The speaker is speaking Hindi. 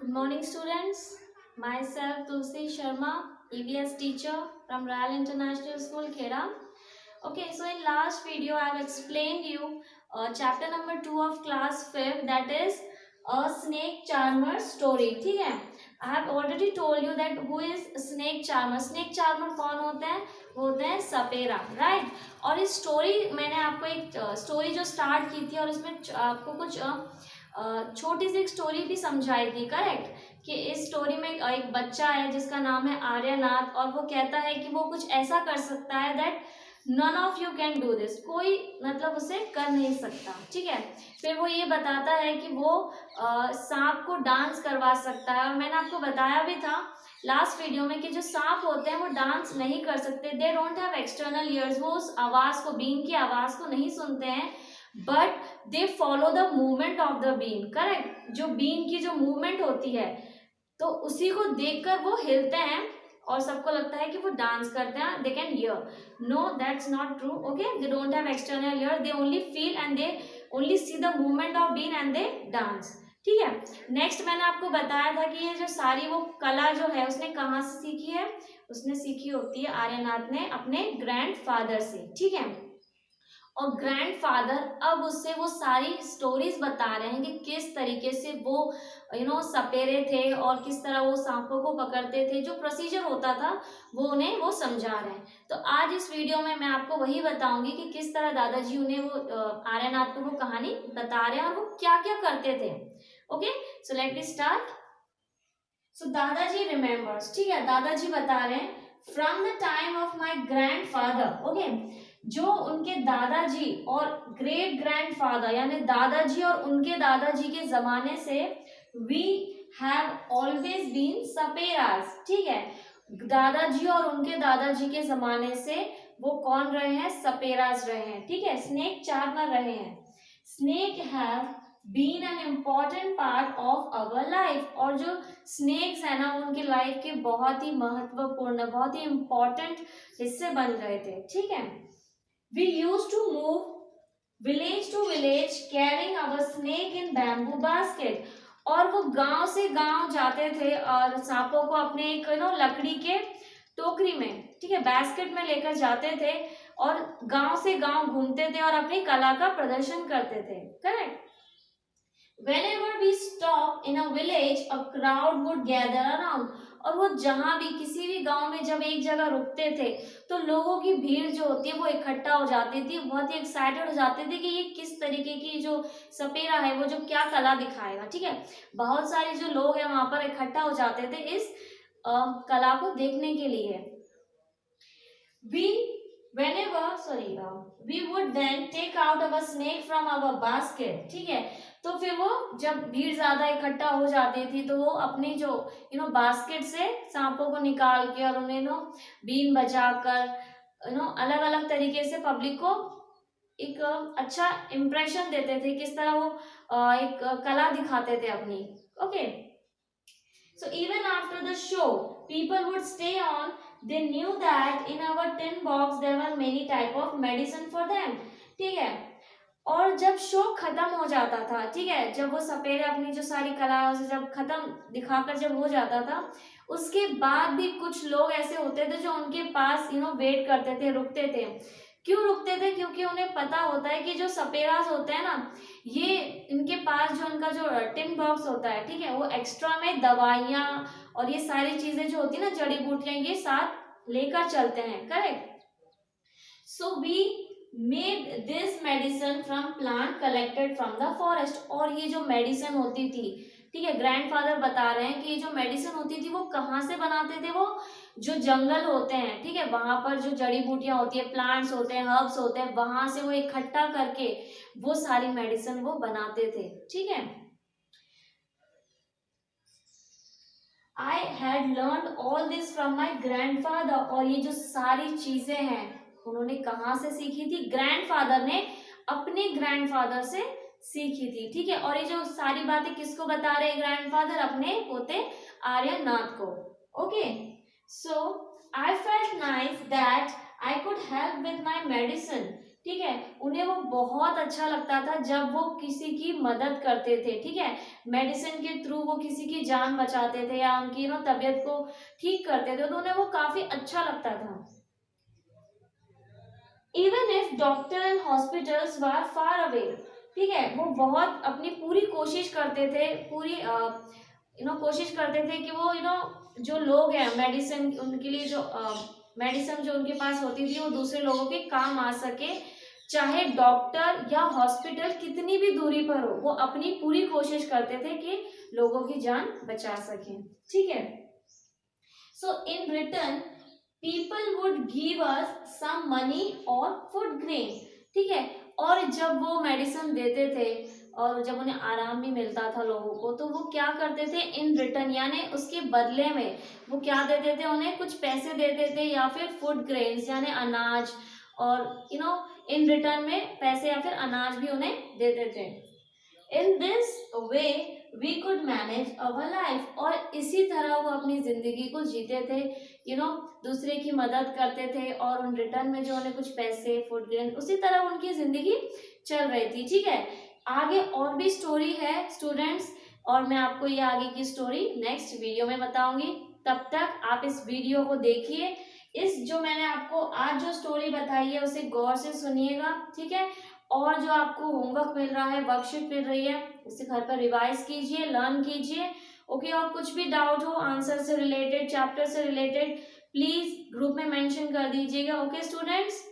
Good morning, students. Myself, Tulsi Sharma, EVS teacher from Royal International School, Khera. Okay, so in last video, I have explained you chapter number 2 of class 5, that is a snake charmer story. ठीक है? I have already told you that who is snake charmer. Snake charmer कौन होते हैं? वो होते हैं सपेरा, right? और इस स्टोरी मैंने आपको एक स्टोरी जो स्टार्ट की थी और इसमें आपको कुछ छोटी सी एक स्टोरी भी समझाई थी, करेक्ट? कि इस स्टोरी में एक बच्चा है जिसका नाम है आर्यनाथ और वो कहता है कि वो कुछ ऐसा कर सकता है that none of you can do this, कोई मतलब उसे कर नहीं सकता। ठीक है, फिर वो ये बताता है कि वो सांप को डांस करवा सकता है। और मैंने आपको बताया भी था लास्ट वीडियो में कि जो सांप होते हैं वो डांस नहीं कर सकते, दे डोंट हैव एक्सटर्नल ईयर्स, वो उस आवाज को, बीन की आवाज को नहीं सुनते हैं, but they follow the movement of the bean, correct? जो बीन की जो मूवमेंट होती है तो उसी को देखकर वो हिलते हैं और सबको लगता है कि वो डांस करते हैं, they can hear. No, that's not true. Okay, they don't have external ear, they only feel and they only see the movement of bean and they dance. ठीक है, नेक्स्ट मैंने आपको बताया था कि ये जो सारी वो कला जो है उसने कहाँ से सीखी है? उसने सीखी होती है आर्यनाथ ने अपने ग्रैंडफादर से। ठीक है, और ग्रैंडफादर अब उससे वो सारी स्टोरीज बता रहे हैं कि किस तरीके से वो सपेरे थे और किस तरह वो सांपों को पकड़ते थे, जो प्रोसीजर होता था वो उन्हें वो समझा रहे हैं। तो आज इस वीडियो में मैं आपको वही बताऊंगी कि किस तरह दादाजी उन्हें वो आर्यनाथ को वो कहानी बता रहे हैं और वो क्या क्या करते थे। Okay, so let me start. So दादाजी रिमेम्बर्स, ठीक है, दादाजी बता रहे हैं from the time of my grandfather. Okay, जो उनके दादाजी और ग्रेट ग्रैंडफादर यानी दादाजी और उनके दादाजी के जमाने से वी हैव ऑलवेज बीन सपेरास। ठीक है, दादाजी और उनके दादाजी के जमाने से वो कौन रहे हैं? सपेरास रहे हैं। ठीक है, स्नेक चार्मर रहे हैं। Snake have been an important part of our life, और जो स्नेक्स है ना उनकी लाइफ के बहुत ही महत्वपूर्ण, बहुत ही इम्पोर्टेंट हिस्से बन गए थे। ठीक है, we used to move village to village carrying our snake in bamboo basket, और वो गांव से गांव जाते थे और सांपों को अपने एक लकड़ी के टोकरी में, ठीक है, बास्केट में लेकर जाते थे और गांव से गांव घूमते थे और अपनी कला का प्रदर्शन करते थे। Correct? Whenever we stop in a village, a crowd would gather around, और वो जहां भी किसी भी गांव में जब एक जगह रुकते थे तो लोगों की भीड़ जो होती है वो इकट्ठा हो जाती थी, बहुत ही एक्साइटेड हो जाते थे कि ये किस तरीके की जो सपेरा है वो जो क्या कला दिखाएगा। ठीक है, बहुत सारे जो लोग हैं वहां पर इकट्ठा हो जाते थे इस कला को देखने के लिए। We we would then take out our snake from our basket। ठीक है, तो फिर वो जब भीड़ ज्यादा इकट्ठा हो जाती थी तो वो अपनी जो बास्केट से सांपों को निकाल के और उन्हें बीन बजाकर अलग अलग तरीके से पब्लिक को एक अच्छा इम्प्रेशन देते थे, किस तरह वो एक कला दिखाते थे अपनी। Okay, so even after the show, people would stay on. They knew that in our tin box there were many type of medicine for them। ठीक है, और जब शो खत्म हो जाता था, ठीक है, जब वो सपेरे अपनी जो सारी कला से जब खत्म दिखाकर जब हो जाता था, उसके बाद भी कुछ लोग ऐसे होते थे जो उनके पास वेट करते थे, रुकते थे। क्यों रुकते थे? क्योंकि उन्हें पता होता है कि जो सपेरास होते हैं ना, ये इनके पास जो उनका जो टिन बॉक्स होता है, ठीक है, वो एक्स्ट्रा में दवाइयाँ और ये सारी चीजें जो होती है ना, जड़ी बूटियां, ये साथ लेकर चलते हैं। Correct? So we made this medicine from plant collected from the forest, और ये जो मेडिसिन होती थी, ठीक है, ग्रैंडफादर बता रहे हैं कि ये जो मेडिसिन होती थी वो कहाँ से बनाते थे? वो जो जंगल होते हैं, ठीक है, वहां पर जो जड़ी बूटियां होती है, प्लांट्स होते हैं, हर्ब्स होते हैं, वहां से वो इकट्ठा करके वो सारी मेडिसिन वो बनाते थे। ठीक है, I had learn all this from my grandfather, और ये जो सारी चीजें हैं उन्होंने कहाँ से सीखी थी? ग्रैंडफादर ने अपने ग्रैंडफादर से सीखी थी। ठीक है, और ये जो सारी बातें किसको बता रहे हैं ग्रैंडफादर? अपने पोते आर्यनाथ को। Okay, so I felt nice that I could help with my medicine. ठीक है, उन्हें वो बहुत अच्छा लगता था जब वो किसी की मदद करते थे, ठीक है, मेडिसिन के थ्रू वो किसी की जान बचाते थे या उनकी तबीयत को ठीक करते थे, तो उन्हें वो काफी अच्छा लगता था। Even if doctor and hospitals were far away, ठीक है, वो बहुत अपनी पूरी कोशिश करते थे, पूरी कोशिश करते थे कि वो जो लोग हैं मेडिसिन उनके लिए जो मेडिसिन जो उनके पास होती थी वो दूसरे लोगों के काम आ सके, चाहे डॉक्टर या हॉस्पिटल कितनी भी दूरी पर हो, वो अपनी पूरी कोशिश करते थे कि लोगों की जान बचा सकें, ठीक है। So in return people would give us some money और फूड ग्रेन, ठीक है, और जब वो मेडिसिन देते थे और जब उन्हें आराम भी मिलता था लोगों को, तो वो क्या करते थे इन रिटर्न, यानी उसके बदले में वो क्या देते थे, उन्हें कुछ पैसे देते थे या फिर फूड ग्रेन्स यानी अनाज, और इन रिटर्न में पैसे या फिर अनाज भी उन्हें देते थे। In this way we could manage our life, और इसी तरह वो अपनी जिंदगी को जीते थे, दूसरे की मदद करते थे और उन रिटर्न में जो उन्हें कुछ पैसे फूड ग्रेन, उसी तरह उनकी जिंदगी चल रही थी, ठीक है। आगे और भी स्टोरी है स्टूडेंट्स, और मैं आपको ये आगे की स्टोरी नेक्स्ट वीडियो में बताऊंगी। तब तक आप इस वीडियो को देखिए, इस जो मैंने आपको आज जो स्टोरी बताई है उसे गौर से सुनिएगा, ठीक है, और जो आपको होमवर्क मिल रहा है, वर्कशीट मिल रही है, उसे घर पर रिवाइज कीजिए, लर्न कीजिए, ओके। और कुछ भी डाउट हो आंसर से रिलेटेड, चैप्टर से रिलेटेड, प्लीज ग्रुप में मेंशन कर दीजिएगा, ओके स्टूडेंट्स।